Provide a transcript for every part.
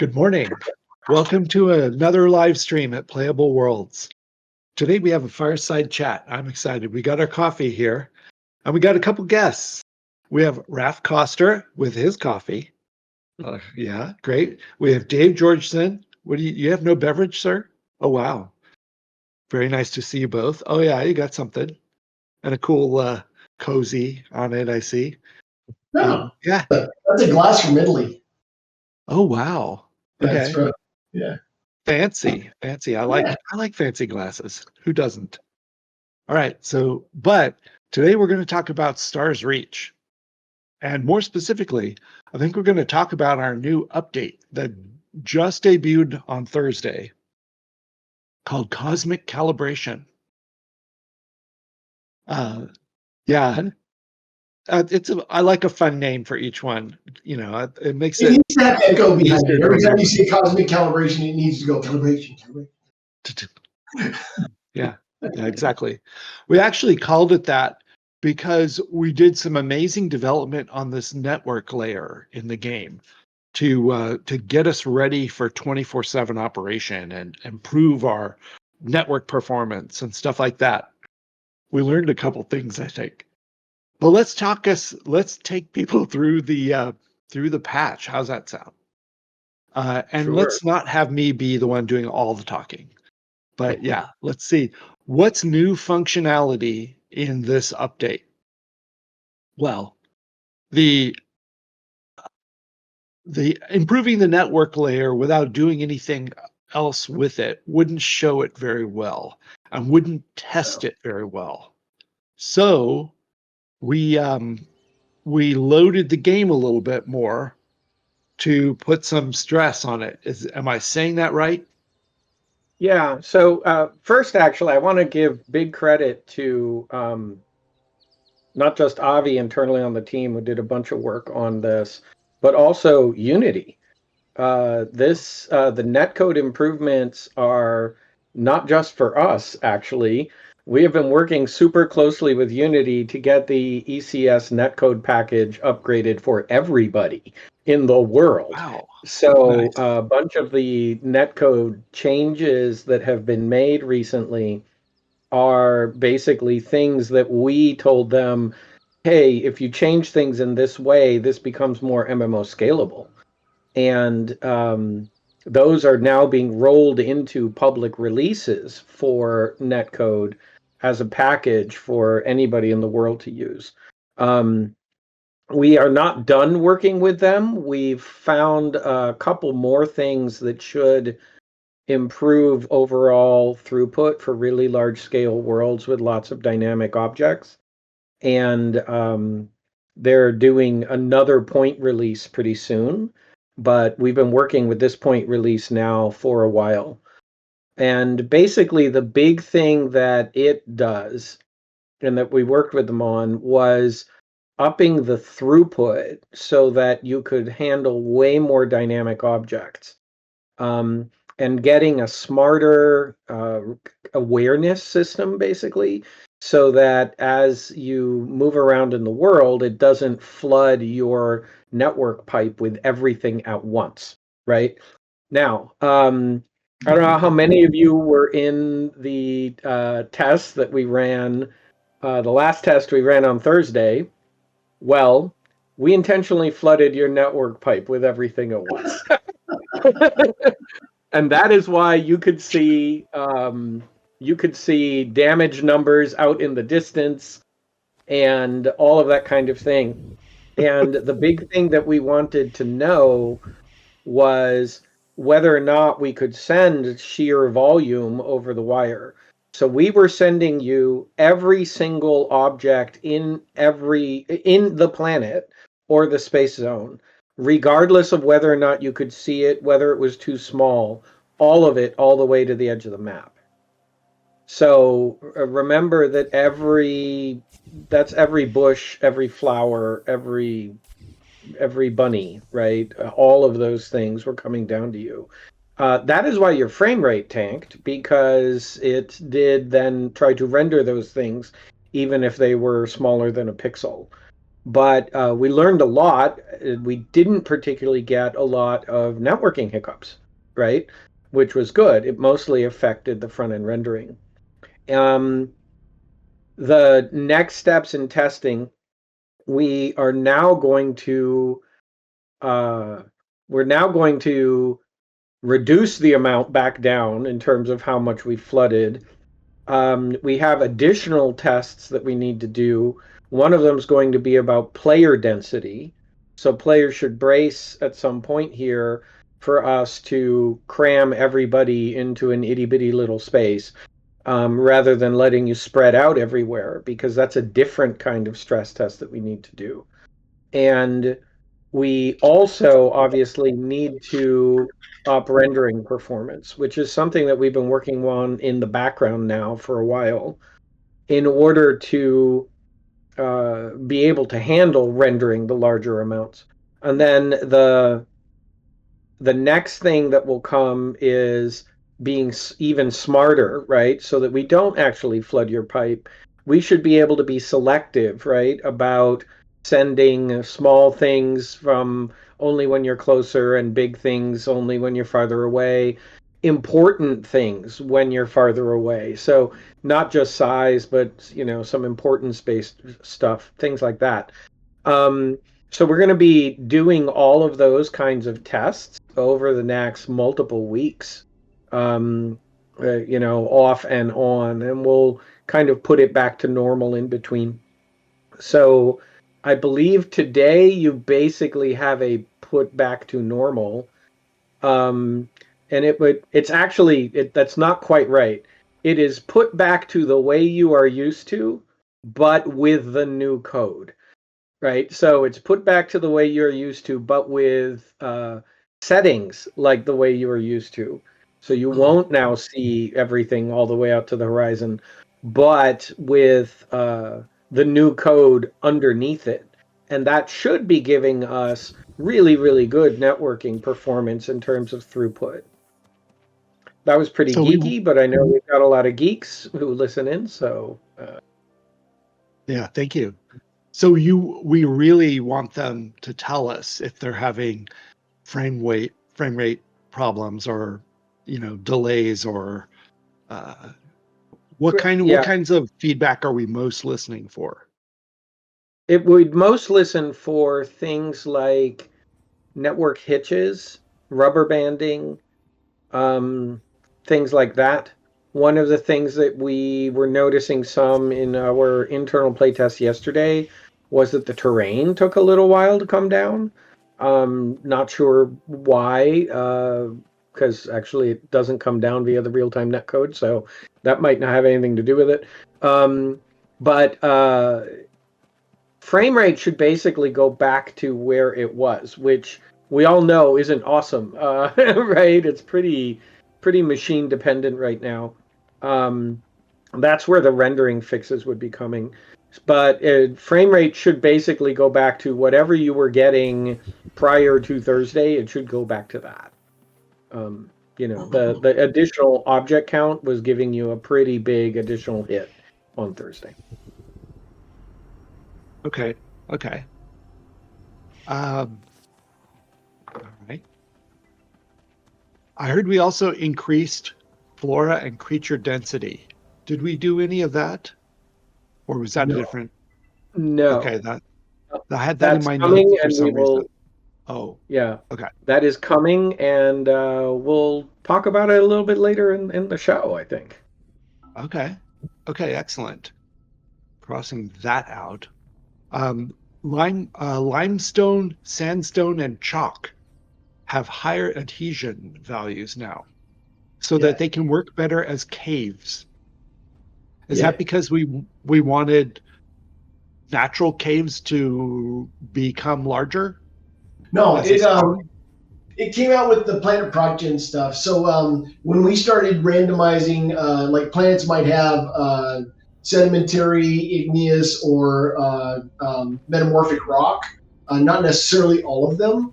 Good morning. Welcome to another live stream at Playable Worlds. Today we have a fireside chat. I'm excited. We got our coffee here, and we got a couple guests. We have Raph Coster with his coffee. Yeah, great. We have Dave Georgeson. What do you have no beverage, sir? Oh, wow. Very nice to see you both. Oh, yeah, you got something. And a cool cozy on it, I see. No, Yeah. that's a glass from Italy. Oh, wow. Yeah, Okay. yeah. Fancy. I like fancy glasses. Who doesn't? All right. But today we're going to talk about Star's Reach. And more specifically, I think we're going to talk about our new update that just debuted on Thursday called Cosmic Calibration. Yeah. I like a fun name for each one. You know, it makes It needs to have echo behind easier it. to Every time remember. you say cosmic calibration, it needs to go calibration. Yeah, exactly. We actually called it that because we did some amazing development on this network layer in the game to get us ready for 24/7 operation and improve our network performance and stuff like that. We learned a couple things, I think. But let's take people through the patch. How's that sound? And Sure. let's not have me be the one doing all the talking. But yeah, let's see. What's new functionality in this update? Well, the improving the network layer without doing anything else with it wouldn't show it very well and wouldn't test it very well. So we loaded the game a little bit more to put some stress on it. Am I saying that right? Yeah. So first, actually, I want to give big credit to not just Avi internally on the team who did a bunch of work on this, but also Unity. The netcode improvements are not just for us, actually. We have been working super closely with Unity to get the ECS netcode package upgraded for everybody in the world. Wow. So Nice. a bunch of the netcode changes that have been made recently are basically things that we told them, hey, if you change things in this way, this becomes more MMO scalable. And those are now being rolled into public releases for netcode as a package for anybody in the world to use. We are not done working with them. We've found a couple more things that should improve overall throughput for really large scale worlds with lots of dynamic objects. And they're doing another point release pretty soon, but we've been working with this point release now for a while. And basically the big thing that it does and that we worked with them on was upping the throughput so that you could handle way more dynamic objects. And getting a smarter awareness system, basically, so that as you move around in the world, it doesn't flood your network pipe with everything at once, right? Now, I don't know how many of you were in the test that we ran, the last test we ran on Thursday. Well, we intentionally flooded your network pipe with everything at once. And that is why you could see damage numbers out in the distance and all of that kind of thing. And the big thing that we wanted to know was whether or not we could send sheer volume over the wire. So we were sending you every single object in the planet or the space zone, regardless of whether or not you could see it, whether it was too small, all of it, all the way to the edge of the map. So remember that that's every bush, every flower, every bunny, right? All of those things were coming down to you. That is why your frame rate tanked, because it did then try to render those things, even if they were smaller than a pixel. but we learned a lot. We didn't particularly get a lot of networking hiccups, right? Which was good. It mostly affected the front end rendering. The next steps in testing, we are now going to reduce the amount back down in terms of how much we flooded. We have additional tests that we need to do. One of them is going to be about player density. So players should brace at some point here for us to cram everybody into an itty bitty little space, rather than letting you spread out everywhere, because that's a different kind of stress test that we need to do. And we also obviously need to up rendering performance, which is something that we've been working on in the background now for a while, in order to be able to handle rendering the larger amounts. And then the next thing that will come is being even smarter, right? So that we don't actually flood your pipe. We should be able to be selective, right, about sending small things from only when you're closer and big things only when you're farther away, important things when you're farther away. So not just size, but some importance-based stuff, things like that. So we're going to be doing all of those kinds of tests over the next multiple weeks, off and on, and we'll kind of put it back to normal in between. So I believe today you basically have a put back to normal. And that's not quite right. It is put back to the way you are used to, but with the new code. Right, so it's put back to the way you're used to, but with settings like the way you are used to. So you won't now see everything all the way out to the horizon, but with the new code underneath it. And that should be giving us really, really good networking performance in terms of throughput. That was pretty geeky, but I know we've got a lot of geeks who listen in, so... Yeah, thank you. So we really want them to tell us if they're having frame rate problems, or delays, or what kinds of feedback are we most listening for? It would most listen for things like network hitches, rubber banding, things like that. One of the things that we were noticing some in our internal playtest yesterday was that the terrain took a little while to come down. Not sure why, because actually it doesn't come down via the real-time netcode, so that might not have anything to do with it. But frame rate should basically go back to where it was, which we all know isn't awesome, right? It's pretty machine dependent right now. That's where the rendering fixes would be coming. But frame rate should basically go back to whatever you were getting prior to Thursday. It should go back to that. The additional object count was giving you a pretty big additional hit on Thursday. Okay. All right. I heard we also increased flora and creature density. Did we do any of that? Or was that a different? No. Okay, I had that in my notes for some reason. Oh. Yeah. Okay. That is coming, and we'll talk about it a little bit later in the show, I think. Okay, excellent. Crossing that out. Limestone, sandstone, and chalk have higher adhesion values now, so that they can work better as caves. Is that because we wanted natural caves to become larger? No, it came out with the planet progen stuff. So when we started randomizing, like planets might have sedimentary, igneous, or metamorphic rock, not necessarily all of them.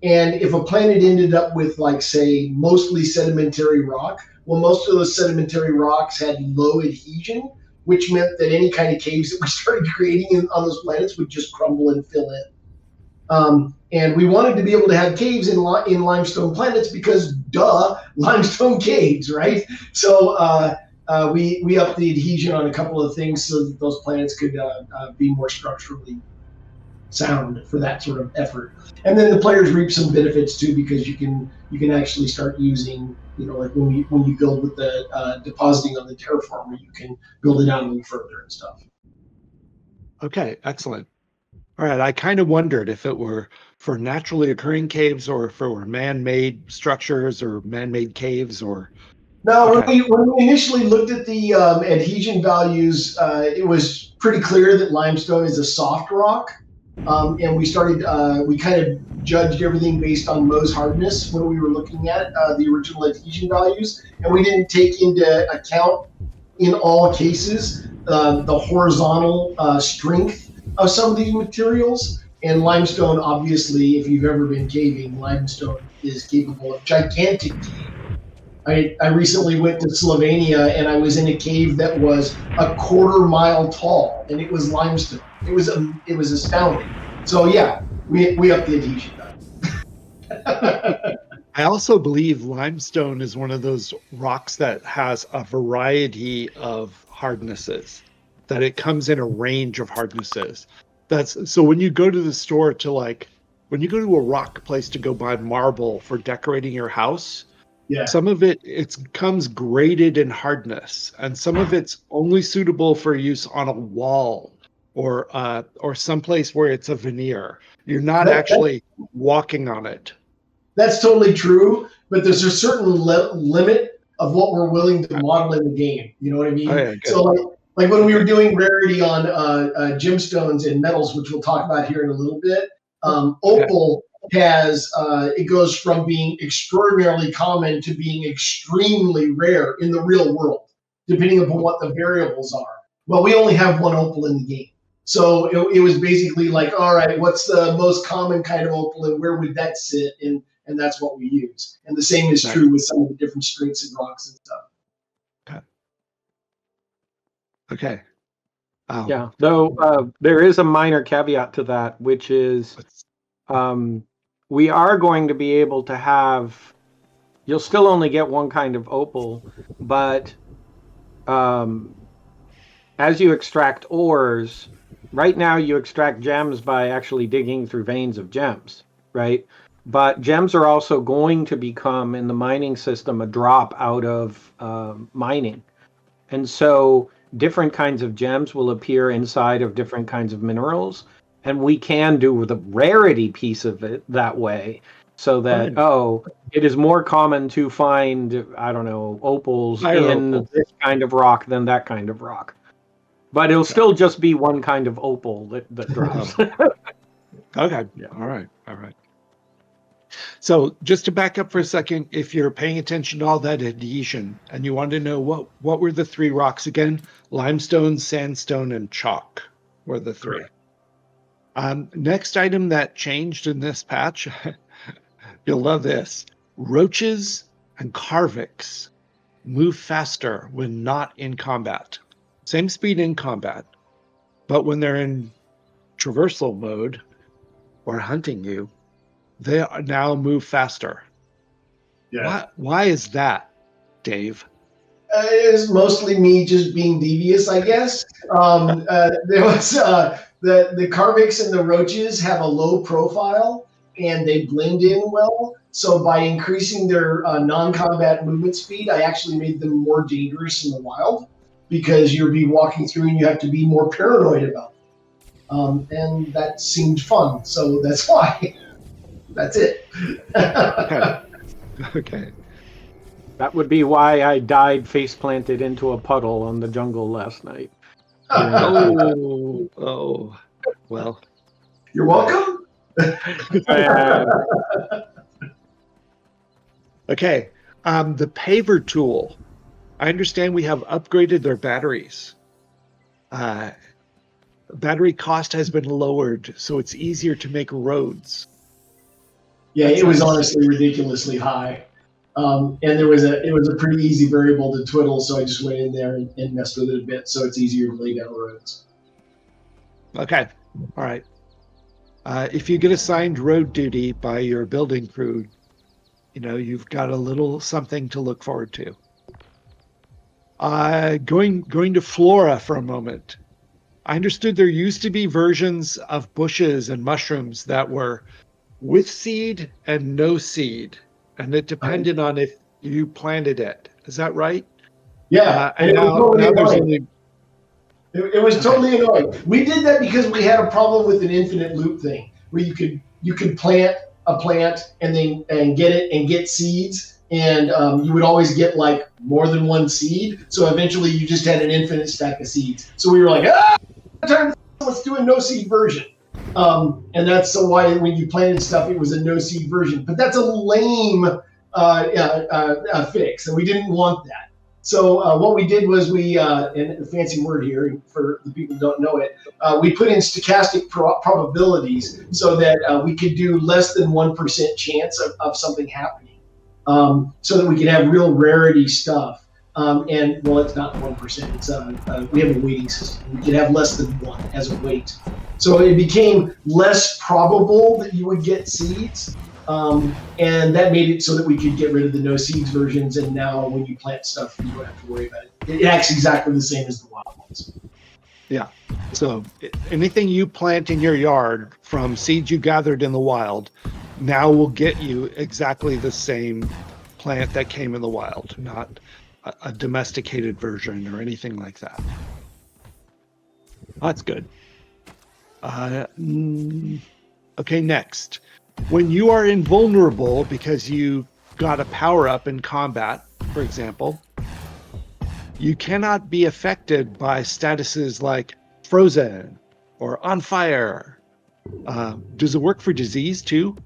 And if a planet ended up with, like, say, mostly sedimentary rock, well, most of those sedimentary rocks had low adhesion. which meant that any kind of caves that we started creating on those planets would just crumble and fill in. And we wanted to be able to have caves in limestone planets because, limestone caves, right? So we upped the adhesion on a couple of things so that those planets could be more structurally sound for that sort of effort. And then the players reap some benefits too, because you can actually start using, like when you build with the depositing on the terraformer, you can build it out a little further and stuff. Okay, excellent. All right, I kind of wondered if it were for naturally occurring caves or if it were man-made structures or man-made caves or... No, Okay. when we initially looked at the adhesion values, it was pretty clear that limestone is a soft rock. And we kind of judged everything based on Mohs hardness when we were looking at the original adhesion values. And we didn't take into account, in all cases, the horizontal strength of some of these materials. And limestone, obviously, if you've ever been caving, limestone is capable of gigantic cave. I recently went to Slovenia and I was in a cave that was a 1/4 mile tall and it was limestone. It was astounding. So yeah, we upped the adhesion value. I also believe limestone is one of those rocks that has a variety of hardnesses, that it comes in a range of hardnesses. So when you go to the store when you go to a rock place to go buy marble for decorating your house, Yeah. some of it comes graded in hardness, and some of it's only suitable for use on a wall or someplace where it's a veneer. You're not actually walking on it. That's totally true, but there's a certain limit of what we're willing to model in the game. You know what I mean? Oh, yeah, so like when we were doing rarity on gemstones and metals, which we'll talk about here in a little bit, opal has it goes from being extraordinarily common to being extremely rare in the real world, depending upon what the variables are. Well, we only have one opal in the game. So it was basically like, all right, what's the most common kind of opal and where would that sit? And that's what we use. And the same is true with some of the different strengths and rocks and stuff. Okay. Yeah, though there is a minor caveat to that, which is we are going to be able to have, you'll still only get one kind of opal, but as you extract ores, right now you extract gems by actually digging through veins of gems, right? But gems are also going to become, in the mining system, a drop out of mining. And so different kinds of gems will appear inside of different kinds of minerals. And we can do the rarity piece of it that way, so that, it is more common to find, I don't know, opals in this kind of rock than that kind of rock. But it'll still just be one kind of opal that drops. Okay. Yeah. All right. So just to back up for a second, if you're paying attention to all that adhesion and you want to know what were the three rocks again, limestone, sandstone, and chalk were the three. Next item that changed in this patch, you'll love this. Roaches and Carvix move faster when not in combat. Same speed in combat, but when they're in traversal mode or hunting you, they now move faster. Yeah. Why is that, Dave? It was mostly me just being devious, I guess. There was the Carvix and the Roaches have a low profile and they blend in well. So by increasing their non-combat movement speed, I actually made them more dangerous in the wild because you'll be walking through and you have to be more paranoid about them. And that seemed fun, so that's why. That's it. Okay. That would be why I died face planted into a puddle on the jungle last night. Oh, well. You're welcome. Okay. The Paver tool. I understand we have upgraded their batteries. Battery cost has been lowered, so it's easier to make roads. Yeah, it was honestly ridiculously high. And it was a pretty easy variable to twiddle, so I just went in there and messed with it a bit, so it's easier to lay down roads. Okay, all right. If you get assigned road duty by your building crew, you've got a little something to look forward to. Going to Flora for a moment. I understood there used to be versions of bushes and mushrooms that were with seed and no seed, and it depended on if you planted it. Is that right? Yeah, and now there's only. It was totally annoying. We did that because we had a problem with an infinite loop thing, where you could plant a plant and get seeds, and you would always get like more than one seed. So eventually, you just had an infinite stack of seeds. So we were like, let's do a no seed version. And that's why when you planted stuff, it was a no seed version. But that's a lame fix, and we didn't want that. So what we did was and a fancy word here for the people who don't know it, we put in stochastic probabilities so that we could do less than 1% chance of something happening, so that we could have real rarity stuff. And well, it's not 1%. It's we have a weighting system. We could have less than 1 as a weight. So it became less probable that you would get seeds. And that made it so that we could get rid of the no seeds versions. And now when you plant stuff, you don't have to worry about it. It acts exactly the same as the wild ones. Yeah. So anything you plant in your yard from seeds you gathered in the wild now will get you exactly the same plant that came in the wild, not a domesticated version or anything like that. That's good. Okay, next. When you are invulnerable because you got a power-up in combat, for example, you cannot be affected by statuses like frozen or on fire. Does it work for disease too?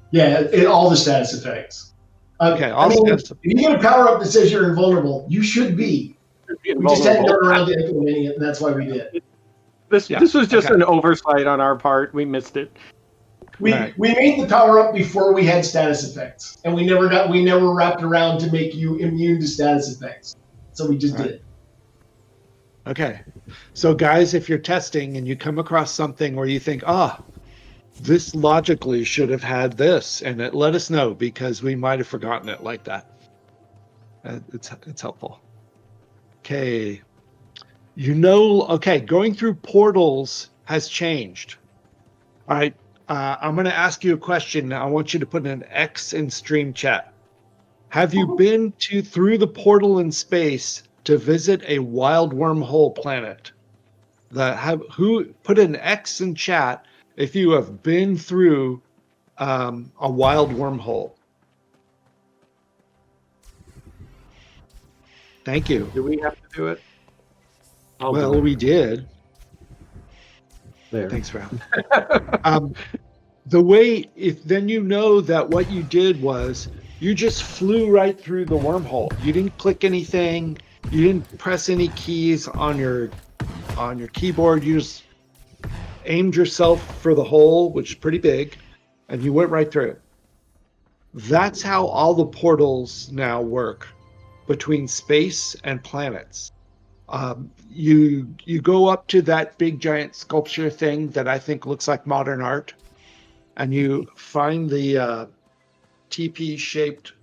Yeah, all the status effects. Okay, if you get a power-up that says you're invulnerable, you should be. We just hadn't gotten around to implementing it, and that's why we did. This was just an oversight on our part. We missed it. We made the power up before we had status effects, and we never wrapped around to make you immune to status effects. So we just did it. Okay. So guys, if you're testing and you come across something where you think, this logically should have had this, and let us know, because we might have forgotten it like that. It's helpful. Okay. Going through portals has changed. All right. I'm going to ask you a question. I want you to put an X in stream chat. Have you been through the portal in space to visit a wild wormhole planet? Who put an X in chat if you have been through a wild wormhole? Thank you. Do we have to do it? We did. There. Thanks, Raph. The way, then you know that what you did was you just flew right through the wormhole. You didn't click anything. You didn't press any keys on your keyboard. You just aimed yourself for the hole, which is pretty big, and you went right through it. That's how all the portals now work between space and planets. You go up to that big giant sculpture thing that I think looks like modern art, and you find the TP-shaped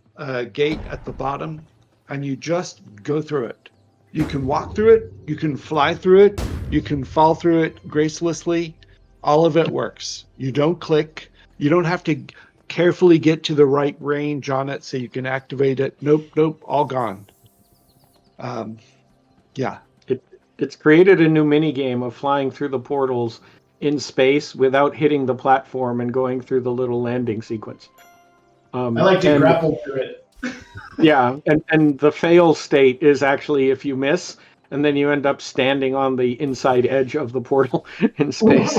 gate at the bottom, and you just go through it. You can walk through it, you can fly through it, you can fall through it gracelessly. All of it works. You don't click. You don't have to carefully get to the right range on it so you can activate it. Nope, all gone. Yeah. It's created a new mini game of flying through the portals in space without hitting the platform and going through the little landing sequence. I like to grapple through it. Yeah, and the fail state is actually if you miss, and then you end up standing on the inside edge of the portal in space.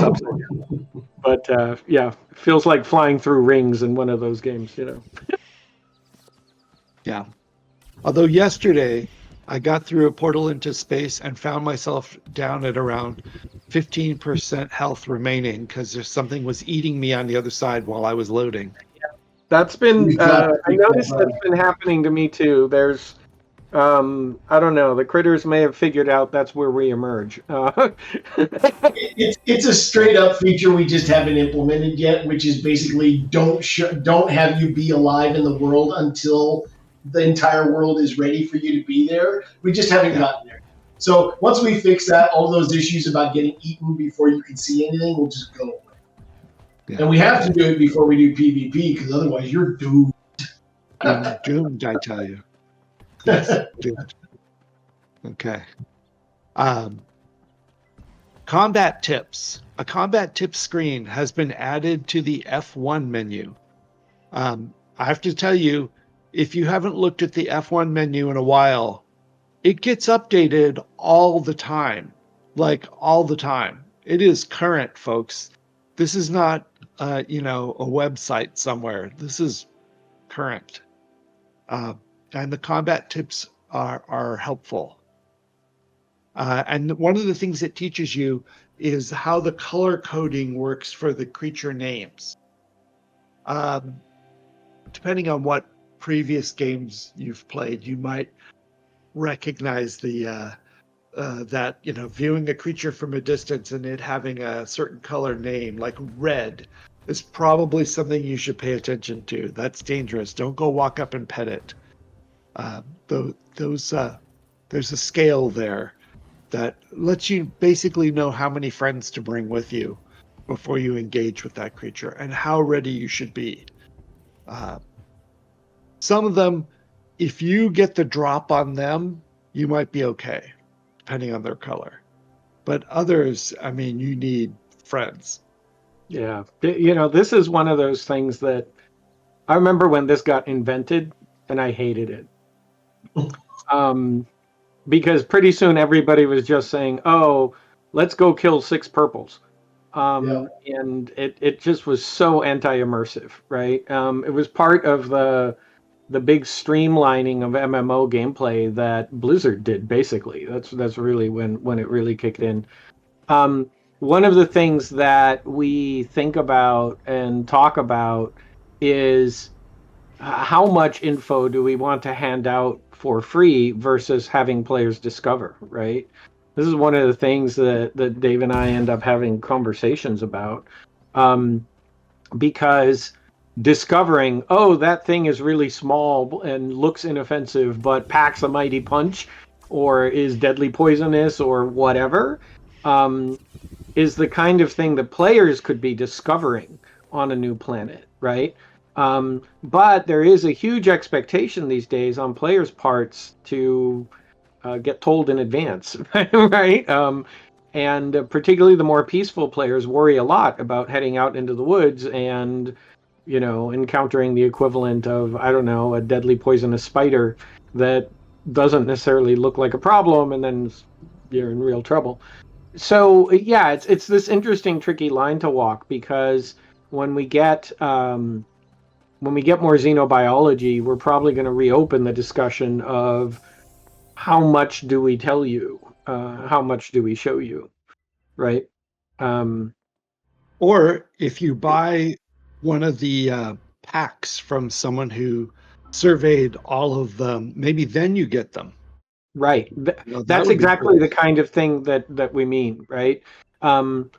But it feels like flying through rings in one of those games, Yeah. Although yesterday I got through a portal into space and found myself down at around 15% health remaining because something was eating me on the other side while I was loading. That's been, We've got I noticed that's been happening to me too. There's, I don't know, the critters may have figured out that's where we emerge. It's a straight up feature we just haven't implemented yet, which is basically don't have you be alive in the world until the entire world is ready for you to be there. We just haven't gotten there. So once we fix that, all those issues about getting eaten before you can see anything will just go away. Yeah. And we have to do it before we do PvP, because otherwise you're doomed. Doomed, I tell you. Yes, doomed. Okay. Combat tips. A combat tips screen has been added to the F1 menu. I have to tell you, if you haven't looked at the F1 menu in a while, it gets updated all the time. Like all the time. It is current, folks. This is not, a website somewhere. This is current. And the combat tips are helpful. And one of the things it teaches you is how the color coding works for the creature names. Depending on what previous games you've played, you might recognize the that viewing a creature from a distance and it having a certain color name, like red, is probably something you should pay attention to. That's dangerous. Don't go walk up and pet it. There's a scale there that lets you basically know how many friends to bring with you before you engage with that creature and how ready you should be. Some of them, if you get the drop on them, you might be okay, depending on their color. But others, I mean, you need friends. Yeah. This is one of those things that I remember when this got invented and I hated it. Because pretty soon everybody was just saying, oh, let's go kill 6 purples. And it just was so anti-immersive, right? It was part of the big streamlining of MMO gameplay that Blizzard did, basically. That's really when it really kicked in. One of the things that we think about and talk about is how much info do we want to hand out for free versus having players discover, right? This is one of the things that Dave and I end up having conversations about, because discovering, oh, that thing is really small and looks inoffensive, but packs a mighty punch or is deadly poisonous or whatever, is the kind of thing that players could be discovering on a new planet, right? But there is a huge expectation these days on players' parts to get told in advance, right? And particularly the more peaceful players worry a lot about heading out into the woods and, encountering the equivalent of, I don't know, a deadly poisonous spider that doesn't necessarily look like a problem, and then you're in real trouble. So yeah, it's this interesting, tricky line to walk, because when we get more xenobiology, we're probably going to reopen the discussion of how much do we tell you, how much do we show you, right? Or if you buy one of the packs from someone who surveyed all of them, maybe then you get them. Right. That's exactly the kind of thing that we mean, right? One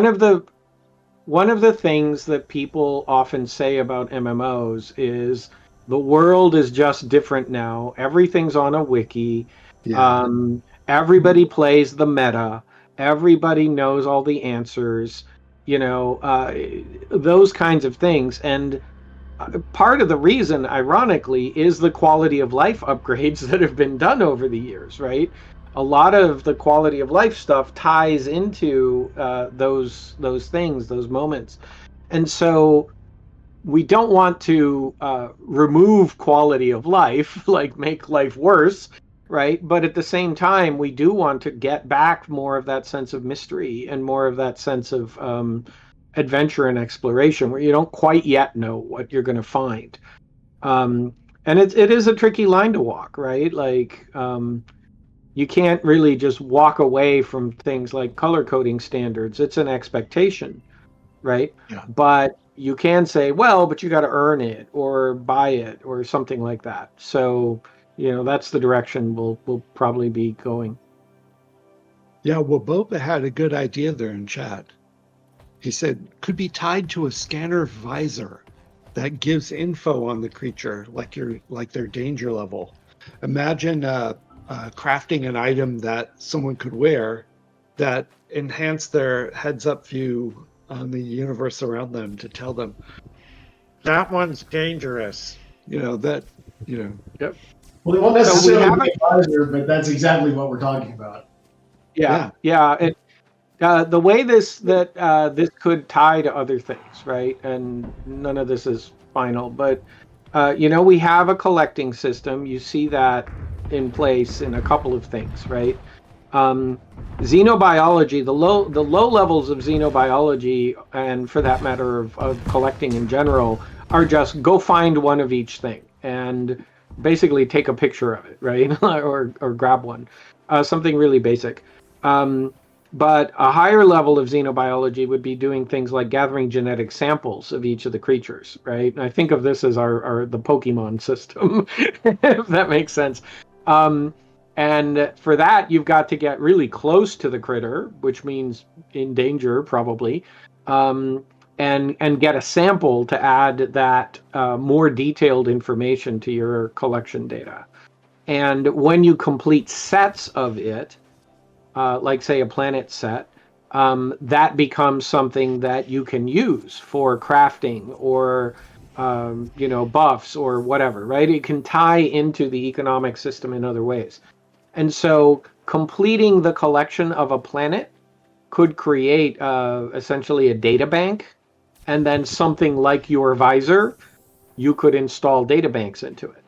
of the things that people often say about MMOs is the world is just different now. Everything's on a wiki. Yeah. Everybody plays the meta. Everybody knows all the answers. Those kinds of things. And part of the reason, ironically, is the quality of life upgrades that have been done over the years, right? A lot of the quality of life stuff ties into those things, those moments. And so we don't want to remove quality of life, like make life worse, right? But at the same time, we do want to get back more of that sense of mystery and more of that sense of adventure and exploration, where you don't quite yet know what you're going to find. And it is a tricky line to walk, right? Like, you can't really just walk away from things like color coding standards. It's an expectation, right? Yeah. But you can say, well, but you got to earn it or buy it or something like that. So, that's the direction we'll probably be going. Yeah, well, Boba had a good idea there in chat. He said, could be tied to a scanner visor that gives info on the creature, like their danger level. Imagine crafting an item that someone could wear that enhanced their heads-up view on the universe around them to tell them, that one's dangerous. Yep. Well, it won't necessarily be a visor, but that's exactly what we're talking about. Yeah. The way this could tie to other things, right? And none of this is final, but we have a collecting system. You see that in place in a couple of things, right? Xenobiology, the low levels of xenobiology, and for that matter of collecting in general, are just go find one of each thing and basically take a picture of it, right? or grab one, something really basic. But a higher level of xenobiology would be doing things like gathering genetic samples of each of the creatures, right? And I think of this as the Pokemon system, if that makes sense. And for that, you've got to get really close to the critter, which means in danger, probably, and get a sample to add that more detailed information to your collection data. And when you complete sets of it, like say a planet set, that becomes something that you can use for crafting or buffs or whatever, right? It can tie into the economic system in other ways. And so completing the collection of a planet could create essentially a data bank, and then something like your visor, you could install data banks into it.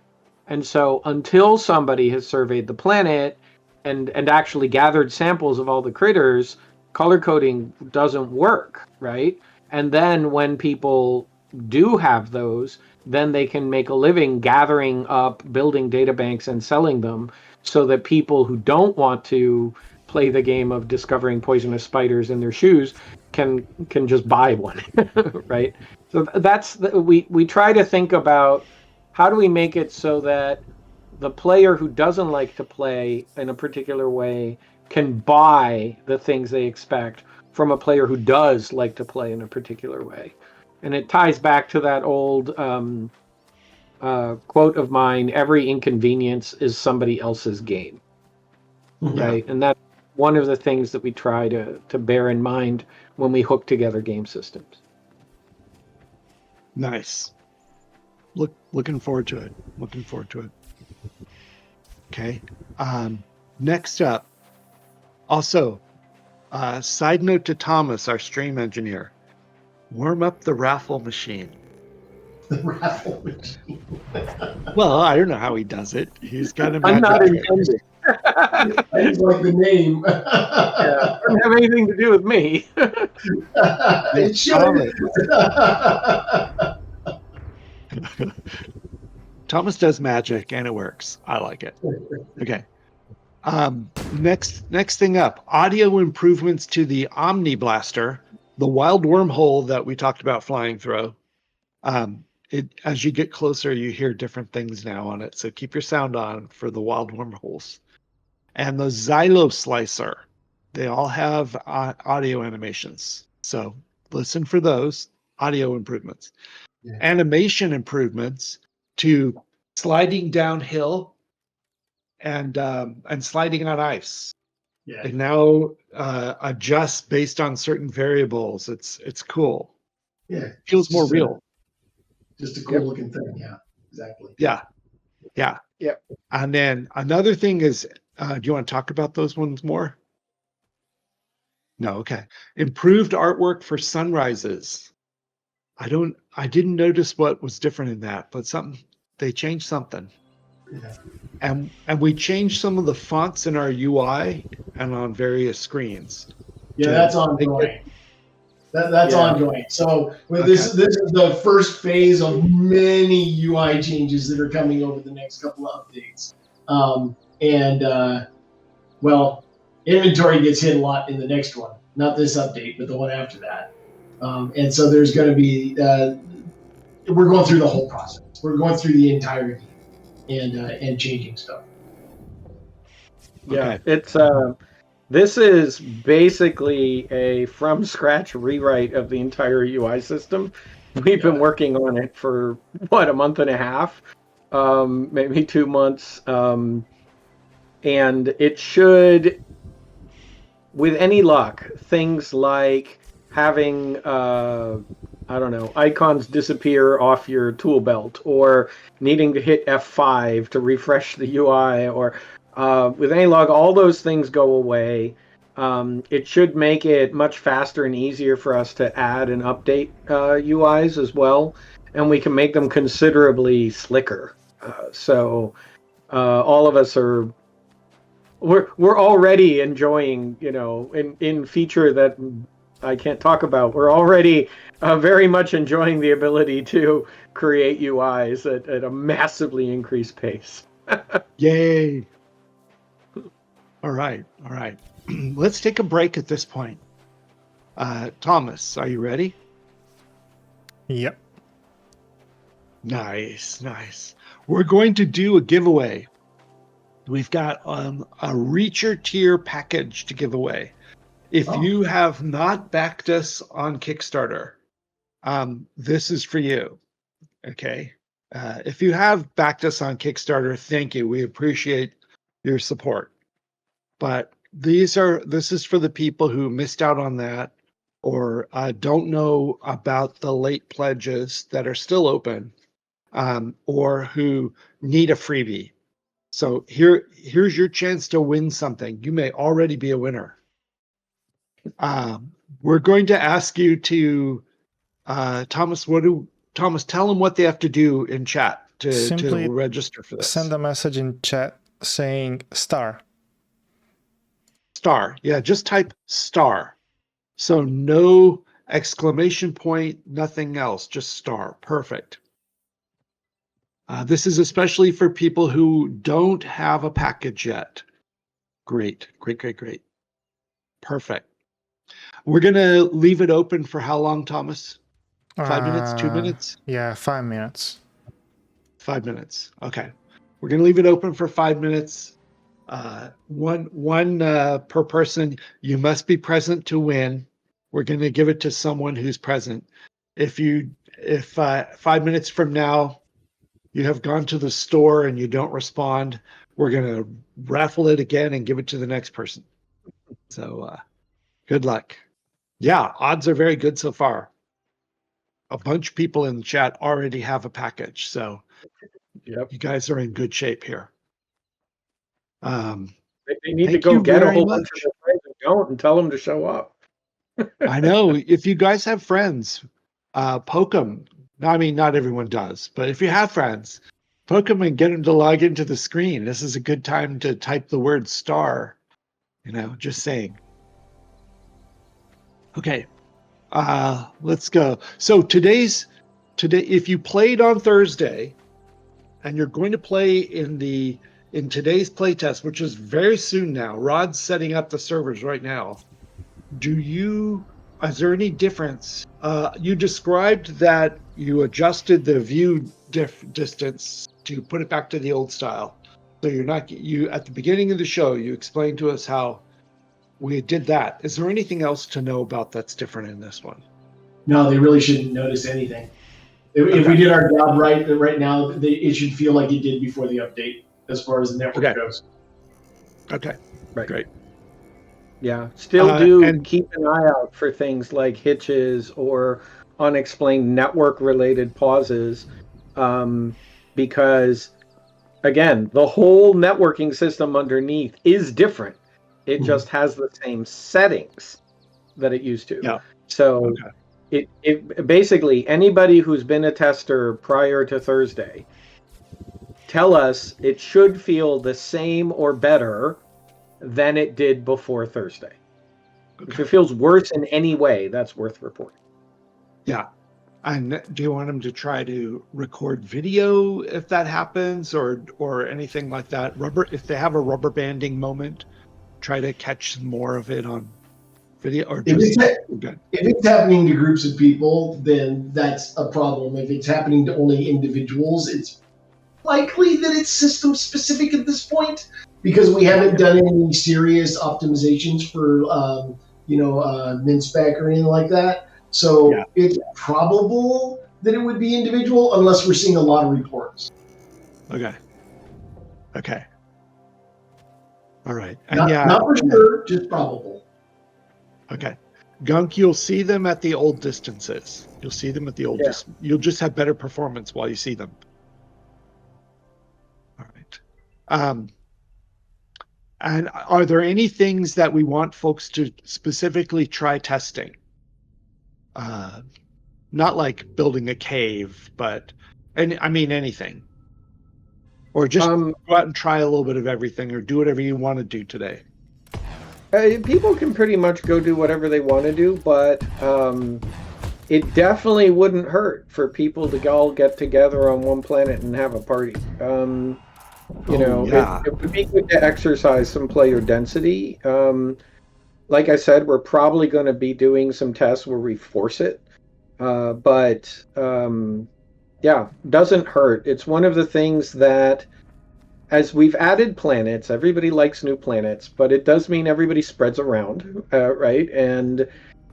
And so until somebody has surveyed the planet and actually gathered samples of all the critters, color coding doesn't work, right? And then when people do have those, then they can make a living gathering up, building data banks and selling them, so that people who don't want to play the game of discovering poisonous spiders in their shoes can just buy one, right? So we try to think about how do we make it so that the player who doesn't like to play in a particular way can buy the things they expect from a player who does like to play in a particular way. And it ties back to that old quote of mine, every inconvenience is somebody else's gain, right? And that's one of the things that we try to bear in mind when we hook together game systems. Nice. Looking forward to it. Okay. Next up, also, side note to Thomas, our stream engineer, warm up the raffle machine. The raffle machine. Well, I don't know how he does it. He's got a I'm not magic trick. intending. I just like the name. Yeah, doesn't have anything to do with me. It should. Thomas does magic and it works. I like it. Okay. Next thing up, audio improvements to the Omni Blaster, the wild wormhole that we talked about flying through. As you get closer, you hear different things now on it. So keep your sound on for the wild wormholes. And the Xylo Slicer, they all have audio animations. So listen for those audio improvements. Yeah. Animation improvements to sliding downhill and sliding on ice. Yeah. It now adjusts based on certain variables. It's cool. Yeah, it feels more real. Just a cool looking thing. Yeah, exactly. Yeah. And then another thing is, do you want to talk about those ones more? No, okay. Improved artwork for sunrises. I didn't notice what was different in that, but they changed something. Yeah. And we changed some of the fonts in our UI and on various screens. Yeah, that's ongoing. That's ongoing. So this is the first phase of many UI changes that are coming over the next couple of updates. Inventory gets hit a lot in the next one. Not this update, but the one after that. And so there's going to be, we're going through the whole process. We're going through the entire game and changing stuff. Yeah, Okay. it's this is basically a from scratch rewrite of the entire UI system. We've been working on it for a month and a half, maybe 2 months, and it should, with any luck, things like having I don't know, icons disappear off your tool belt, or needing to hit F5 to refresh the UI, or with any luck, all those things go away. It should make it much faster and easier for us to add and update UIs as well, and we can make them considerably slicker. So all of us are we're already enjoying, in feature that I can't talk about. We're already very much enjoying the ability to create UIs at a massively increased pace. Yay. All right. Let's take a break at this point. Thomas, are you ready? Yep. Nice. We're going to do a giveaway. We've got a Reacher tier package to give away. If you have not backed us on Kickstarter, this is for you. Okay. If you have backed us on Kickstarter, thank you. We appreciate your support. But this is for the people who missed out on that, or don't know about the late pledges that are still open, or who need a freebie. So here's your chance to win something. You may already be a winner. We're going to ask you to, Thomas, tell them what they have to do in chat to register for this. Send a message in chat saying star. Star. Yeah, just type star. So no exclamation point, nothing else, just star. Perfect. This is especially for people who don't have a package yet. Great. Perfect. We're going to leave it open for how long, Thomas? 5 minutes, 2 minutes? Yeah, 5 minutes. 5 minutes. Okay. We're going to leave it open for 5 minutes. One per person. You must be present to win. We're going to give it to someone who's present. If 5 minutes from now you have gone to the store and you don't respond, we're going to raffle it again and give it to the next person. So good luck. Yeah, odds are very good so far. A bunch of people in the chat already have a package, so Yep. You guys are in good shape here. They need to go get a whole bunch of their friends and don't, and tell them to show up. I know. If you guys have friends, poke them. I mean, not everyone does, but if you have friends, poke them and get them to log into the screen. This is a good time to type the word star. Just saying. Okay, let's go. So today, if you played on Thursday, and you're going to play in today's playtest, which is very soon now. Rod's setting up the servers right now. Is there any difference? You described that you adjusted the view distance to put it back to the old style. So at the beginning of the show, you explained to us how we did that. Is there anything else to know about that's different in this one? No, they really shouldn't notice anything. If we did our job right now, it should feel like it did before the update as far as the network goes. Okay, right. Great. Yeah, still keep an eye out for things like hitches or unexplained network-related pauses, because, again, the whole networking system underneath is different. It just has the same settings that it used to. Yeah. So it basically, anybody who's been a tester prior to Thursday, tell us it should feel the same or better than it did before Thursday. Okay. If it feels worse in any way, that's worth reporting. Yeah. And do you want them to try to record video if that happens, or anything like that? If they have a rubber banding moment, try to catch more of it on video or If just it's, good? if it's happening to groups of people, then that's a problem. If it's happening to only individuals, it's likely that it's system specific at this point because we haven't done any serious optimizations for min spec or anything like that. So it's probable that it would be individual unless we're seeing a lot of reports. Okay. All right. And not for sure, just probable. Okay. Gunk, you'll see them at the old distances. You'll see them at the old distance. You'll just have better performance while you see them. All right. And are there any things that we want folks to specifically try testing? Not like building a cave, but anything. Or just go out and try a little bit of everything, or do whatever you want to do today. People can pretty much go do whatever they want to do, but it definitely wouldn't hurt for people to all get together on one planet and have a party. It would be good to exercise some player density. Like I said, we're probably going to be doing some tests where we force it. Doesn't hurt. It's one of the things that, as we've added planets, everybody likes new planets, but it does mean everybody spreads around, right? And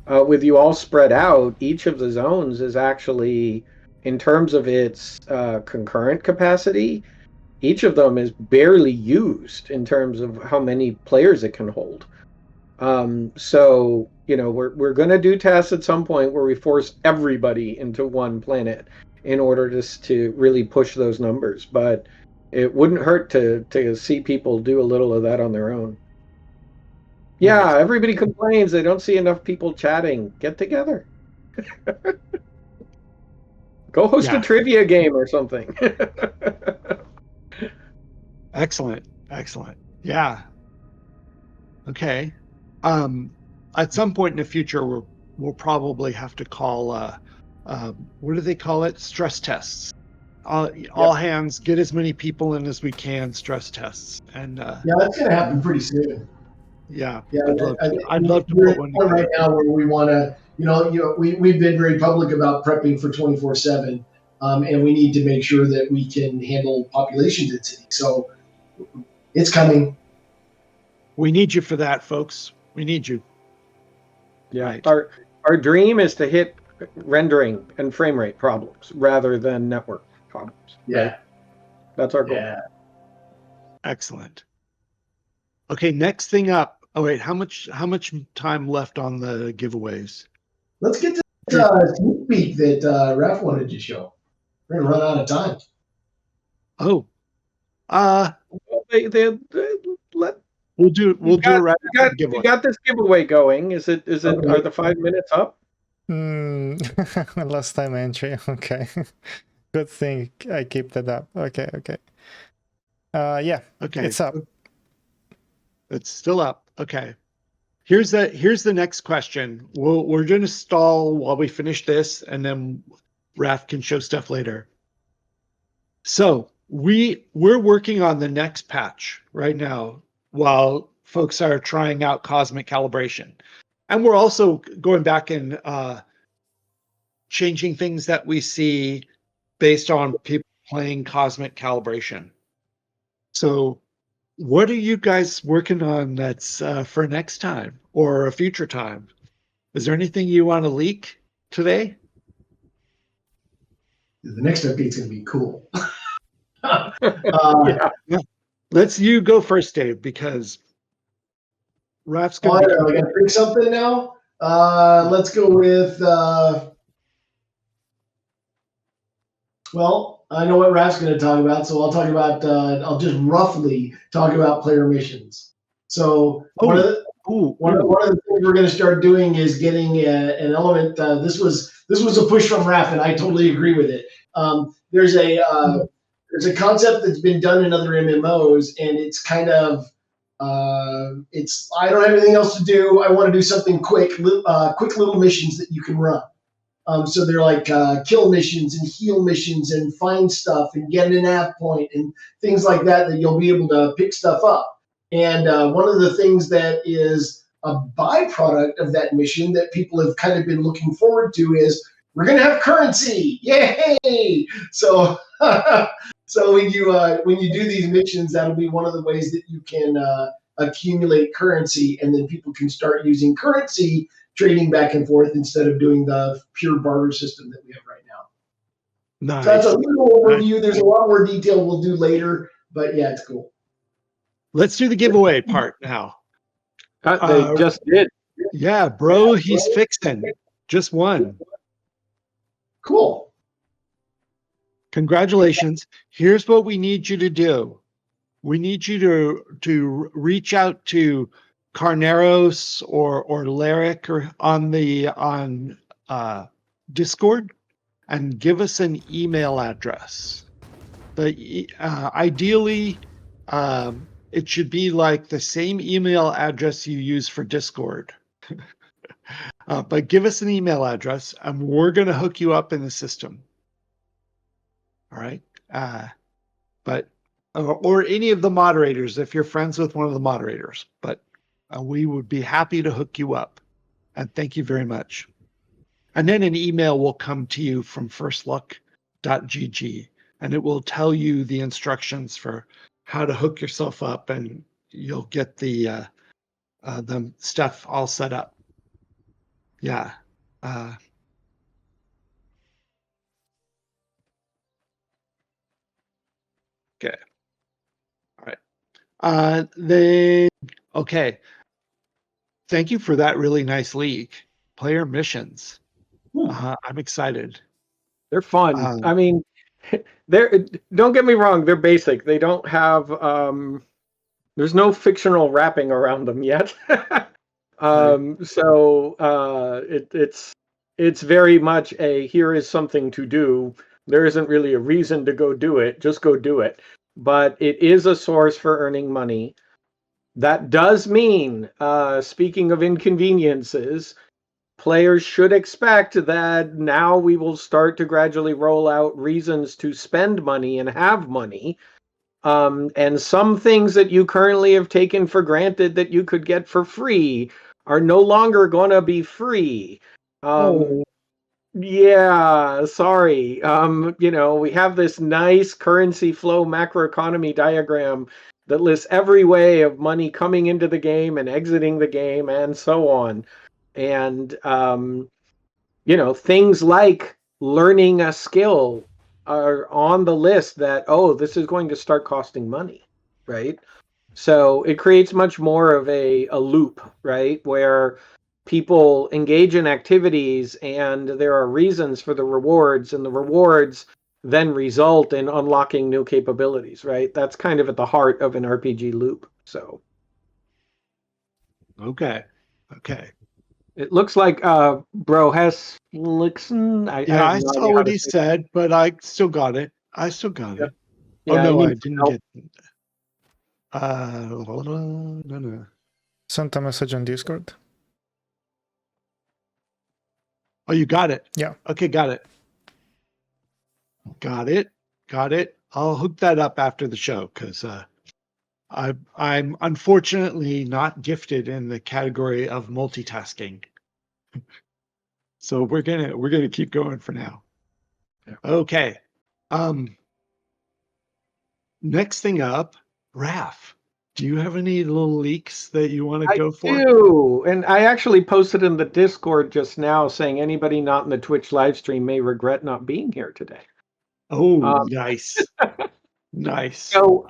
with you all spread out, each of the zones is actually, in terms of its concurrent capacity, each of them is barely used in terms of how many players it can hold. We're going to do tests at some point where we force everybody into one planet in order to really push those numbers. But it wouldn't hurt to see people do a little of that on their own. Yeah, everybody complains they don't see enough people chatting. Get together. Go host a trivia game or something. Excellent. Yeah. Okay. At some point in the future, we'll probably have to call, what do they call it? Stress tests. All hands, get as many people in as we can, stress tests. And that's going to happen pretty soon. Yeah, I'd love to put one right now where we want to, we've been very public about prepping for 24/7, and we need to make sure that we can handle population density. So it's coming. We need you for that, folks. We need you. Yeah. Right. Our dream is to hit rendering and frame rate problems rather than network problems. Yeah. Right? That's our goal. Yeah. Excellent. Okay, next thing up. Oh wait, how much time left on the giveaways? Let's get to the sneak peek that Raph wanted to show. We're gonna run out of time. Oh. We'll do it right after the giveaway. We got this giveaway going. Is it Okay. Are the 5 minutes up? Last time entry. Okay. Good thing I keep that up. Okay. Okay. It's up. It's still up. Okay. Here's the next question. We're going to stall while we finish this, and then Raph can show stuff later. So we're working on the next patch right now while folks are trying out cosmic calibration, and we're also going back and changing things that we see based on people playing cosmic calibration. So what are you guys working on that's for next time or a future time? Is there anything you want to leak today? The next update's going to be cool. Let's you go first, Dave, because Raph's going to... I got to pick something now. Let's go with... Well, I know what Raph's going to talk about, so I'll talk about. I'll just roughly talk about player missions. So one of the things we're going to start doing is getting an element. This was a push from Raph, and I totally agree with it. There's a concept that's been done in other MMOs, and it's kind of I don't have anything else to do. I want to do something quick little missions that you can run. So they're like kill missions and heal missions and find stuff and get an nav point and things like that you'll be able to pick stuff up. And one of the things that is a byproduct of that mission that people have kind of been looking forward to is we're going to have currency. Yay! So, so when you do these missions, that'll be one of the ways that you can accumulate currency, and then people can start using currency trading back and forth instead of doing the pure barter system that we have right now. Nice. So that's a little overview. There's a lot more detail we'll do later, but yeah, it's cool. Let's do the giveaway part now. They just did. Yeah, bro, he's fixing. Just one. Cool. Congratulations. Here's what we need you to do. We need you to reach out to Carneros or Lyric or on Discord and give us an email address. Ideally, it should be like the same email address you use for Discord. But give us an email address and we're going to hook you up in the system. All right. Or any of the moderators if you're friends with one of the moderators. But we would be happy to hook you up. And thank you very much. And then an email will come to you from firstluck.gg and it will tell you the instructions for how to hook yourself up, and you'll get the stuff all set up. Yeah. Okay. All right. Okay. Thank you for that really nice leak. Player missions. I'm excited. They're fun. I mean, don't get me wrong, they're basic. They don't have there's no fictional wrapping around them yet. So it's very much a here is something to do. There isn't really a reason to go do it. Just go do it. But it is a source for earning money. That does mean, speaking of inconveniences, players should expect that now we will start to gradually roll out reasons to spend money and have money. And some things that you currently have taken for granted that you could get for free are no longer going to be free. Yeah, sorry. We have this nice currency flow macroeconomy diagram that lists every way of money coming into the game and exiting the game and so on. And, things like learning a skill are on the list that, this is going to start costing money, right? So it creates much more of a loop, right? Where people engage in activities and there are reasons for the rewards, and the rewards then result in unlocking new capabilities, right? That's kind of at the heart of an RPG loop. So. Okay. It looks like Bro has Lixon. I saw what he said, but I still got it. Yep. Yeah, I didn't get it. No. Sent a message on Discord. Oh, you got it? Yeah. Okay, got it. I'll hook that up after the show because I'm unfortunately not gifted in the category of multitasking. So we're gonna keep going for now. Yeah. Okay. Next thing up, Raph. Do you have any little leaks that you want to go for? I do, and I actually posted in the Discord just now saying anybody not in the Twitch live stream may regret not being here today. Oh, nice. Nice. So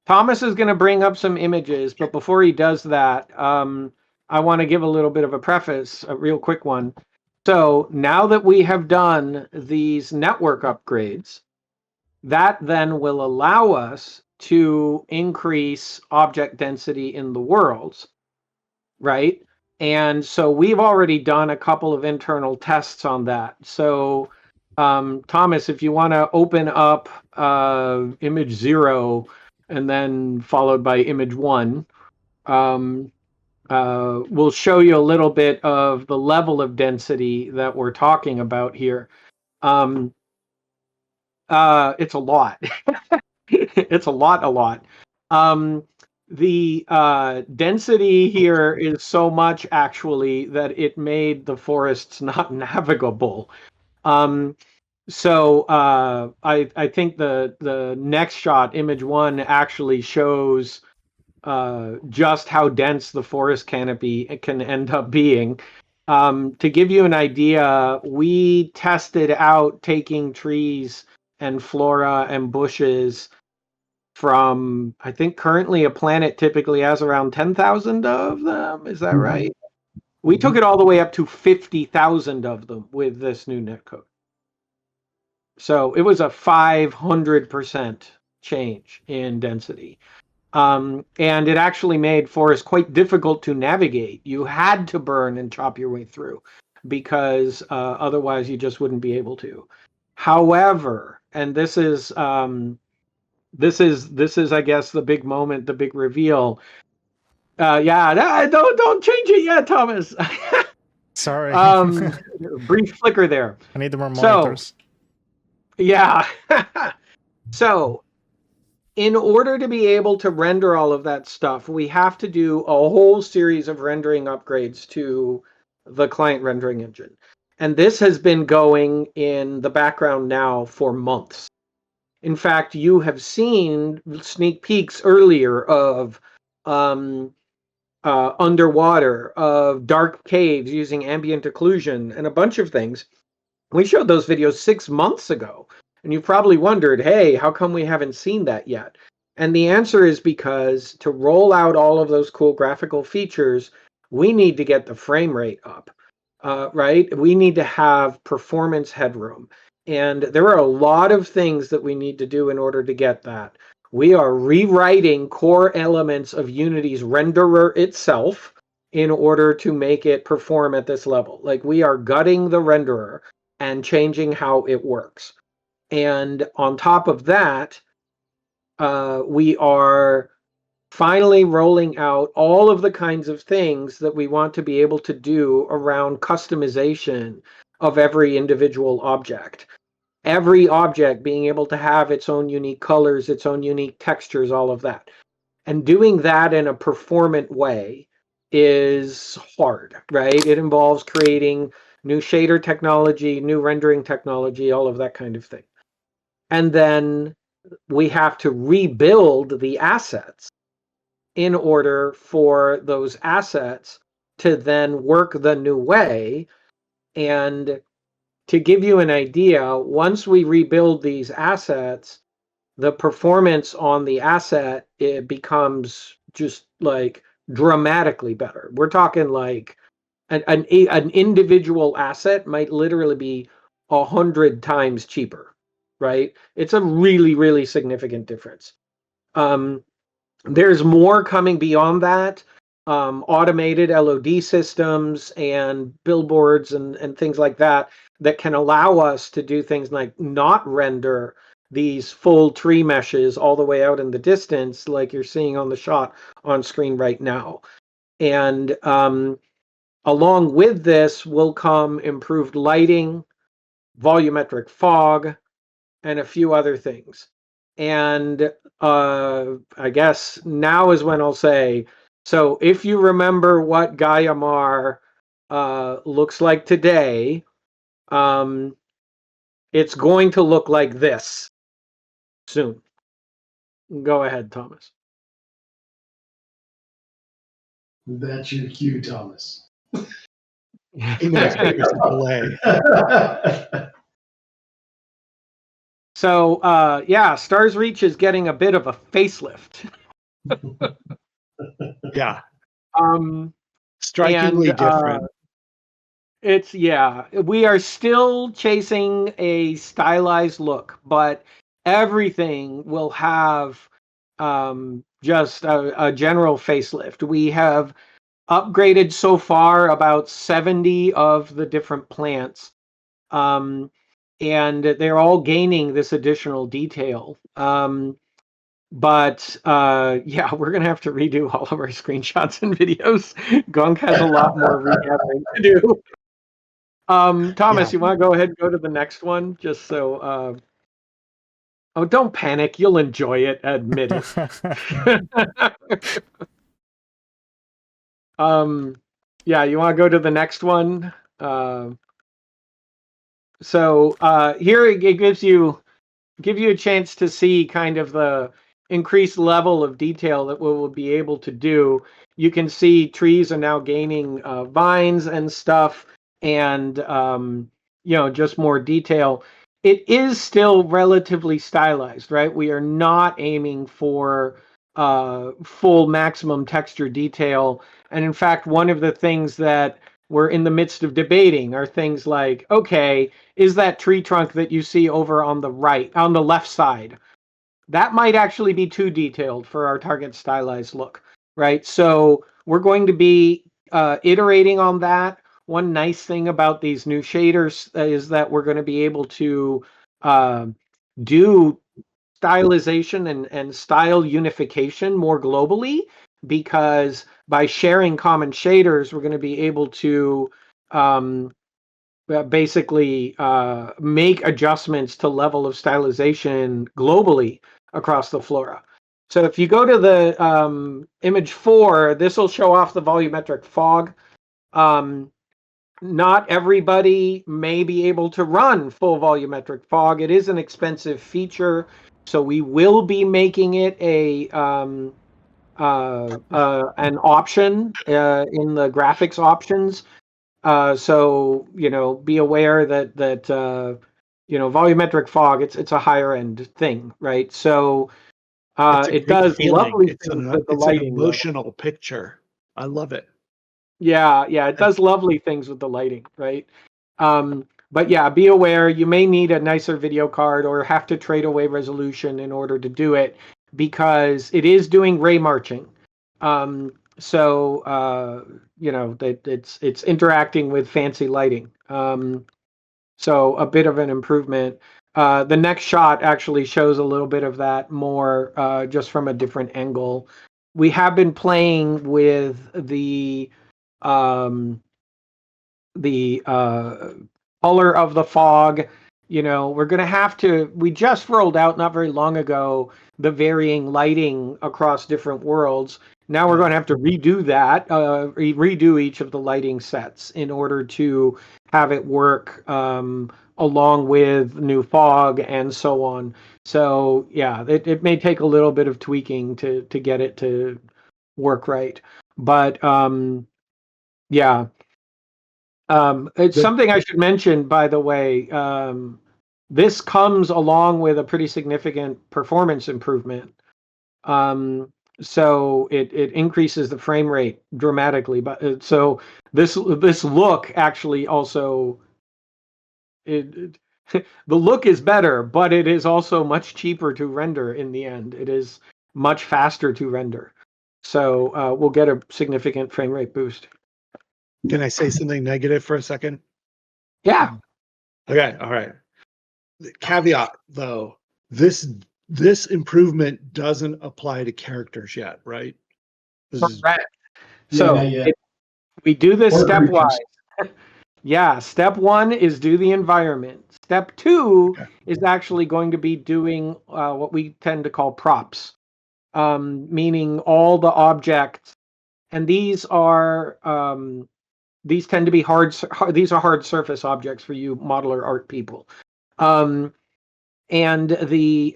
Thomas is going to bring up some images, but before he does that, I want to give a little bit of a preface, a real quick one. So now that we have done these network upgrades, that then will allow us to increase object density in the worlds, right? And so we've already done a couple of internal tests on that. So Thomas, if you want to open up image 0 and then followed by image 1, we'll show you a little bit of the level of density that we're talking about here. It's a lot. It's a lot. The density here is so much actually that it made the forests not navigable. So I think the next shot, image 1, actually shows just how dense the forest canopy can end up being. To give you an idea, we tested out taking trees and flora and bushes from, I think currently a planet typically has around 10,000 of them. Is that right? We took it all the way up to 50,000 of them with this new netcode. So it was a 500% change in density. And it actually made forests quite difficult to navigate. You had to burn and chop your way through because otherwise you just wouldn't be able to. However, and this is I guess the big moment, the big reveal. Don't change it yet, Thomas. Sorry. Brief flicker there. I need more monitors. Yeah. So, in order to be able to render all of that stuff, we have to do a whole series of rendering upgrades to the client rendering engine. And this has been going in the background now for months. In fact, you have seen sneak peeks earlier of underwater, of dark caves using ambient occlusion, and a bunch of things. We showed those videos 6 months ago, and you probably wondered, hey, how come we haven't seen that yet? And the answer is because to roll out all of those cool graphical features, we need to get the frame rate up, right? We need to have performance headroom. And there are a lot of things that we need to do in order to get that. We are rewriting core elements of Unity's renderer itself in order to make it perform at this level. Like, we are gutting the renderer and changing how it works. And on top of that, we are finally rolling out all of the kinds of things that we want to be able to do around customization of every individual object. Every object being able to have its own unique colors, its own unique textures, all of that. And doing that in a performant way is hard, right? It involves creating new shader technology, new rendering technology, all of that kind of thing. And then we have to rebuild the assets in order for those assets to then work the new way. And to give you an idea, once we rebuild these assets, the performance on the asset, it becomes just like dramatically better. We're talking like an individual asset might literally be 100 times cheaper, right? It's a really, really significant difference. There's more coming beyond that. Automated LOD systems and billboards and things like that can allow us to do things like not render these full tree meshes all the way out in the distance like you're seeing on the shot on screen right now. And along with this will come improved lighting, volumetric fog, and a few other things. And I guess now is when I'll say, so if you remember what Gaia Mar looks like today, it's going to look like this soon. Go ahead, Thomas. That's your cue, Thomas. He knows there's a delay. So, Stars Reach is getting a bit of a facelift. Yeah. Strikingly different. We are still chasing a stylized look, but everything will have just a general facelift. We have upgraded so far about 70 of the different plants. And they're all gaining this additional detail. But we're going to have to redo all of our screenshots and videos. Gunk has a lot more regathering to do. Thomas, you want to go ahead and go to the next one? Just so Oh, don't panic. You'll enjoy it. Admit it. Yeah, you want to go to the next one? Here it gives you a chance to see kind of the increased level of detail that we'll be able to do. You can see trees are now gaining vines and stuff, and just more detail. It is still relatively stylized, right? We are not aiming for full maximum texture detail. And in fact, one of the things that we're in the midst of debating are things like, okay, is that tree trunk that you see over on the left side, that might actually be too detailed for our target stylized look, right? So we're going to be iterating on that. One nice thing about these new shaders is that we're going to be able to do stylization and style unification more globally, because by sharing common shaders, we're going to be able to basically make adjustments to level of stylization globally across the flora. So if you go to the image 4, this will show off the volumetric fog. Not everybody may be able to run full volumetric fog. It is an expensive feature, so we will be making it an option in the graphics options. So be aware that volumetric fog, it's a higher end thing, right? So it does lovely things with the lighting. It's an emotional picture. I love it. Yeah, it does lovely things with the lighting, right? But yeah, be aware you may need a nicer video card or have to trade away resolution in order to do it, because it is doing ray marching. So that it's interacting with fancy lighting. So a bit of an improvement. The next shot actually shows a little bit of that more, just from a different angle. We have been playing with the color of the fog. We're going to have to, we just rolled out not very long ago the varying lighting across different worlds. Now we're going to have to redo that, redo each of the lighting sets in order to have it work along with new fog and so on. So yeah, it may take a little bit of tweaking to get it to work right. But yeah. It's something I should mention, by the way. This comes along with a pretty significant performance improvement. So it increases the frame rate dramatically. But so this look actually also, the look is better, but it is also much cheaper to render in the end. It is much faster to render. So we'll get a significant frame rate boost. Can I say something negative for a second? Yeah. Okay. All right. The caveat, though, this improvement doesn't apply to characters yet, right? Correct. So we do this stepwise. Yeah. Step 1 is do the environment. Step 2 is actually going to be doing what we tend to call props, meaning all the objects. And these tend to be these are hard surface objects for you modeler art people. And the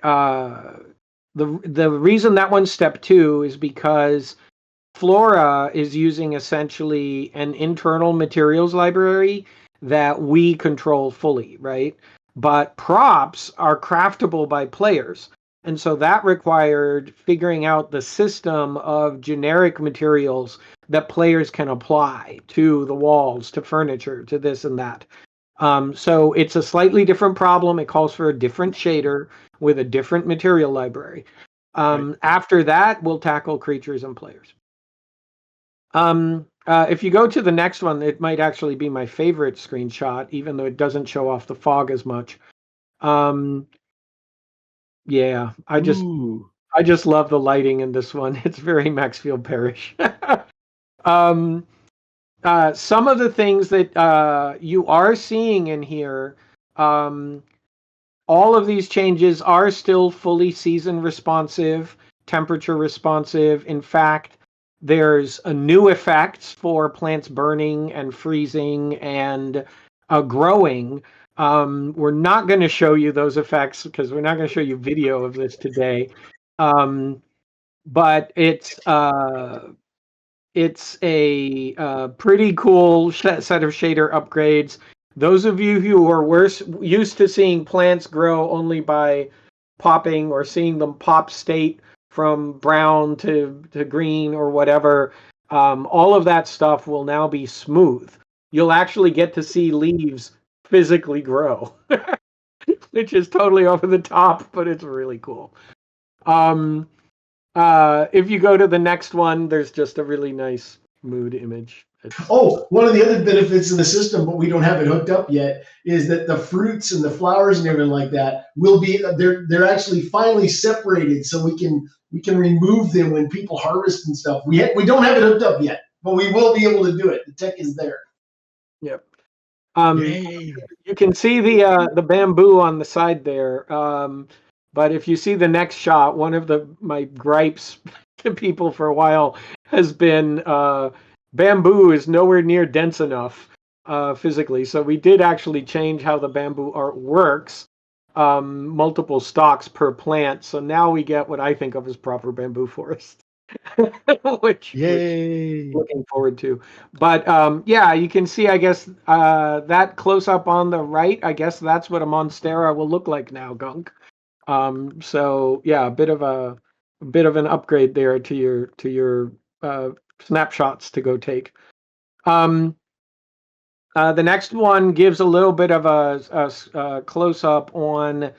reason that one's step 2 is because Flora is using essentially an internal materials library that we control fully, right? But props are craftable by players. And so that required figuring out the system of generic materials that players can apply to the walls, to furniture, to this and that. So it's a slightly different problem. It calls for a different shader with a different material library. Right. After that, we'll tackle creatures and players. If you go to the next one, it might actually be my favorite screenshot, even though it doesn't show off the fog as much. Yeah, I just love the lighting in this one. It's very Maxfield Parrish. Some of the things that you are seeing in here all of these changes are still fully season responsive, temperature responsive. In fact, there's a new effects for plants burning and freezing and growing. We're not going to show you those effects because we're not going to show you video of this today. But it's a pretty cool set of shader upgrades. Those of you who are used to seeing plants grow only by popping or seeing them pop state from brown to green or whatever, all of that stuff will now be smooth. You'll actually get to see leaves physically grow, which is totally over the top, but it's really cool. If you go to the next one, there's just a really nice mood image. One of the other benefits of the system, but we don't have it hooked up yet, is that the fruits and the flowers and everything like that will be they're actually finally separated, so we can remove them when people harvest and stuff. We don't have it hooked up yet, but we will be able to do it. The tech is there. Yep. You can see the bamboo on the side there. But if you see the next shot, one of my gripes to people for a while has been bamboo is nowhere near dense enough physically. So we did actually change how the bamboo art works, multiple stalks per plant. So now we get what I think of as proper bamboo forest, which looking forward to. But yeah, you can see, I guess, that close up on the right, I guess that's what a Monstera will look like now, Gunk. So yeah, a bit of an upgrade there to your snapshots to go take. The next one gives a little bit of a close up on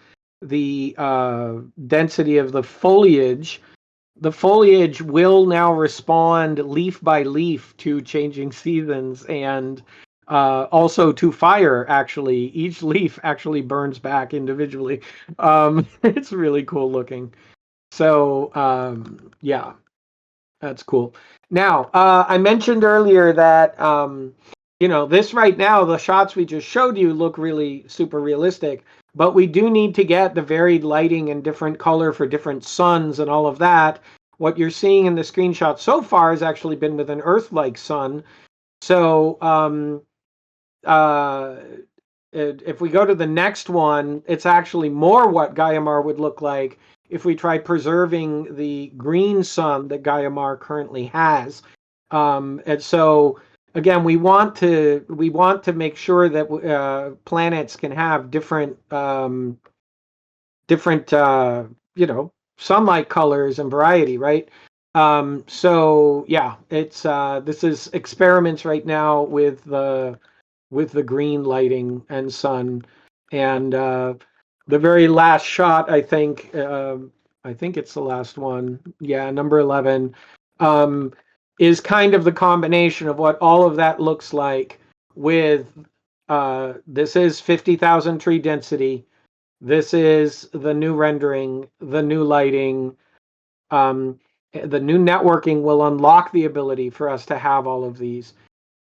the density of the foliage. The foliage will now respond leaf by leaf to changing seasons and also to fire. Actually, each leaf actually burns back individually. It's really cool looking. So yeah, that's cool. Now, I mentioned earlier that this right now, the shots we just showed you look really super realistic, but we do need to get the varied lighting and different color for different suns and all of that. What you're seeing in the screenshot so far has actually been with an Earth-like sun. So if we go to the next one, it's actually more what Gaiamar would look like if we try preserving the green sun that Gaiamar currently has. And so again, we want to make sure that planets can have different sunlight colors and variety, right? So yeah, it's this is experiments right now with the green lighting and sun, and the very last shot, I think it's the last one. Yeah, number 11 is kind of the combination of what all of that looks like with this is 50,000 tree density. This is the new rendering, the new lighting. The new networking will unlock the ability for us to have all of these.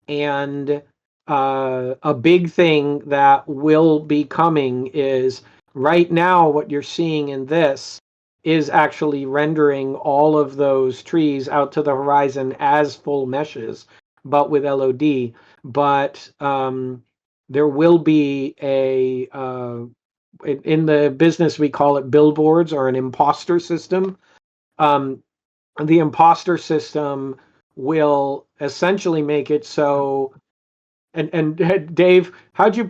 And a big thing that will be coming is right now what you're seeing in this is actually rendering all of those trees out to the horizon as full meshes, but with LOD. But there will be in the business, we call it billboards or an imposter system. The imposter system will essentially make it so. And Dave, how'd you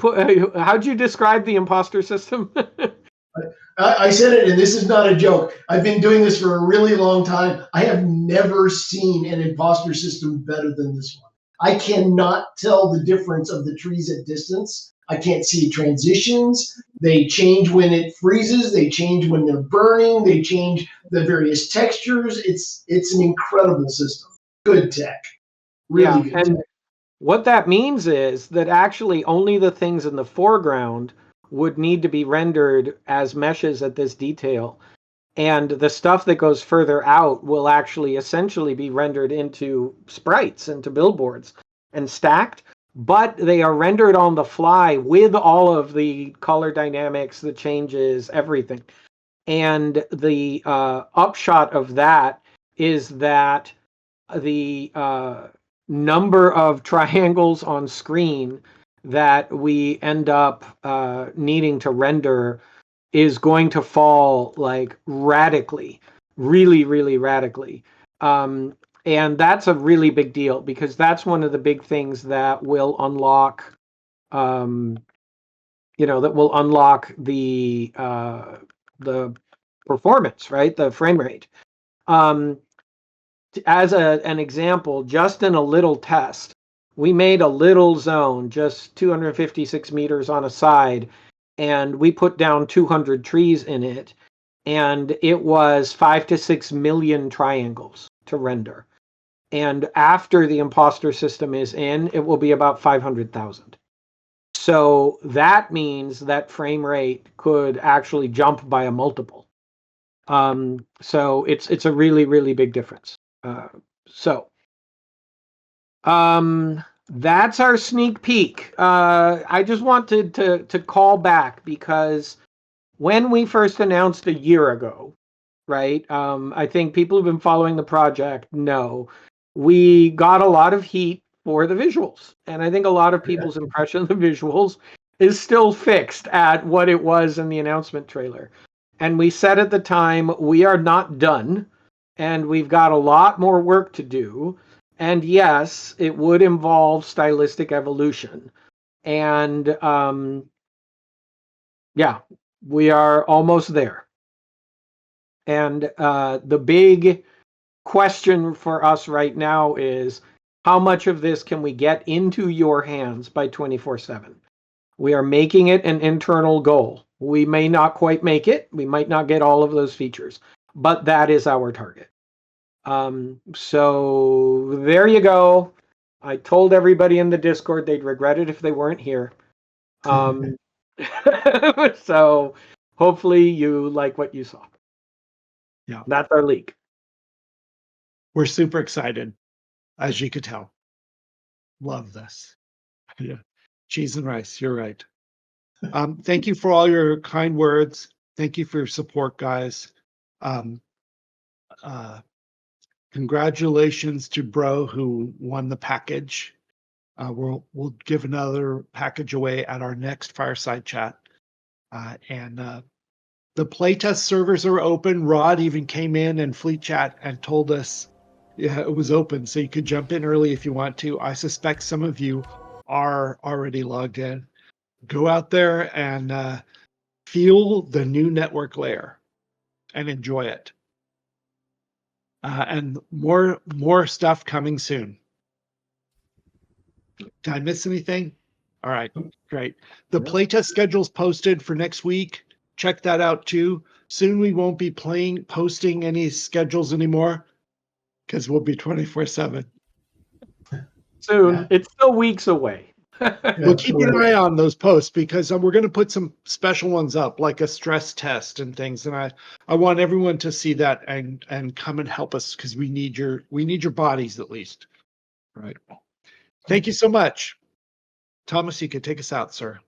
describe the imposter system? I said it, and this is not a joke. I've been doing this for a really long time. I have never seen an imposter system better than this one. I cannot tell the difference of the trees at distance. I can't see transitions. They change when it freezes. They change when they're burning. They change the various textures. It's an incredible system. Good tech. Really good tech. What that means is that actually only the things in the foreground would need to be rendered as meshes at this detail. And the stuff that goes further out will actually essentially be rendered into sprites, into billboards and stacked. but they are rendered on the fly with all of the color dynamics, the changes, everything. And the upshot of that is that the number of triangles on screen that we end up needing to render is going to fall like radically, really, really radically. And that's a really big deal because that's one of the big things that will unlock, that will unlock the performance, right? The frame rate. As an example, just in a little test, we made a little zone, just 256 meters on a side, and we put down 200 trees in it, and it was 5 to 6 million triangles to render. And after the imposter system is in, it will be about 500,000. So that means that frame rate could actually jump by a multiple. So it's a really, really big difference. That's our sneak peek. I just wanted to call back because when we first announced a year ago, right? I think people who've been following the project know we got a lot of heat for the visuals, and I think a lot of people's impression of the visuals is still fixed at what it was in the announcement trailer. And we said at the time, we are not done, and we've got a lot more work to do. And yes, it would involve stylistic evolution. And we are almost there. And the big question for us right now is how much of this can we get into your hands by 24/7? We are making it an internal goal. We may not quite make it. We might not get all of those features, but that is our target. So there you go. I told everybody in the Discord they'd regret it if they weren't here. So hopefully you like what you saw. Yeah. That's our leak. We're super excited, as you could tell. Love this. Yeah. Cheese and rice, you're right. Thank you for all your kind words. Thank you for your support, guys. Congratulations to Bro who won the package. We'll give another package away at our next Fireside Chat. And the playtest servers are open. Rod even came in and Fleet Chat and told us it was open, so you could jump in early if you want to. I suspect some of you are already logged in. Go out there and feel the new network layer and enjoy it. And more stuff coming soon. Did I miss anything? All right, great. The playtest schedule's posted for next week. Check that out too. Soon we won't be posting any schedules anymore because we'll be 24/7. Soon. Yeah. It's still weeks away. We'll keep an eye on those posts because we're going to put some special ones up, like a stress test and things. And I want everyone to see that and come and help us because we need your bodies at least. All right. Thank you so much. Thomas, you can take us out, sir.